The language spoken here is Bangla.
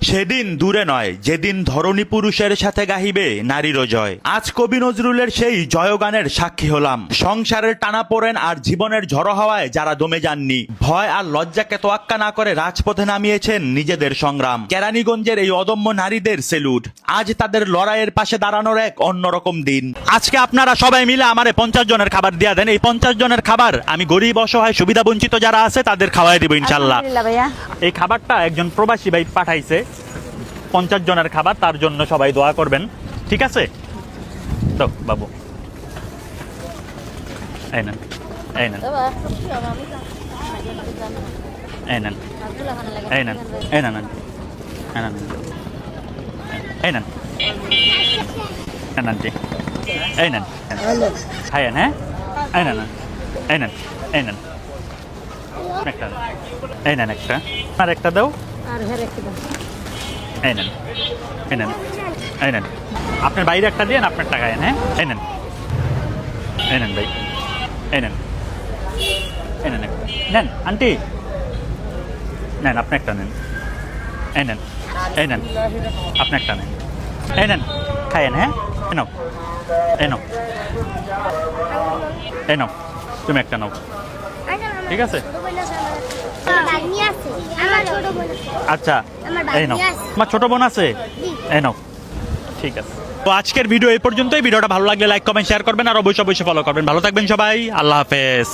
সেদিন দূরে নয় যেদিন ধরণী পুরুষের সাথে গাহিবে নারীরও জয়। আজ কবি নজরুলের সেই জয়গানের সাক্ষী হলাম। সংসারের টানাপোড়েন আর জীবনের ঝড়ো হওয়ায় যারা দমে যাননি, ভয় আর লজ্জাকে তোয়াক্কা না করে রাজপথে নামিয়েছেন নিজেদের সংগ্রাম। কেরানীগঞ্জের এই অদম্য নারীদের সেলুট। আজ তাদের লড়াইয়ের পাশে দাঁড়ানোর এক অন্যরকম দিন। আজকে আপনারা সবাই মিলে আমারে 50 জনের খাবার দিয়া দেন। এই 50 জনের খাবার আমি গরিব অসহায় সুবিধা বঞ্চিত যারা আছে তাদের খাওয়াই দিব ইনশাল্লাহ। এই খাবারটা একজন প্রবাসী ভাই পাঠাইছে, 50 জনের খাবার, তার জন্য সবাই দোয়া করবেন, ঠিক আছে? তো বাবু এই নেন, এই নেন, এই নেন, এই নেন, এই নেন, এই নেন, এই নেন, এই নেন জি, এই নেন, খাইয়েন, হ্যাঁ, এই নেন, এই নেন, এই নেন একটা, এই নেন একটা, আর একটা দাও, এই নেন, এই নেন, এই নেন, আপনার বাইরে একটা দিয়ে আপনার টাকা এন, হ্যাঁ, এই নেন, এই নেন ভাই, এই নেন, এই নেন একটা নেন, আন্টি নেন, আপনি একটা নেন, এই নেন, এই নেন, আপনি একটা নেন, এই নেন, খাইয়েন, হ্যাঁ, এই নাও, এই নাও, এই নাও, তুমি একটা নাও, ঠিক আছে? আচ্ছা, এই নাও, আমার ছোট বোন আছে, এই নাও, ঠিক আছে। তো আজকের ভিডিও এই পর্যন্তই। ভিডিওটা ভালো লাগলে লাইক কমেন্ট শেয়ার করবেন আর অবশ্যই ফলো করবেন। ভালো থাকবেন সবাই, আল্লাহ হাফেজ।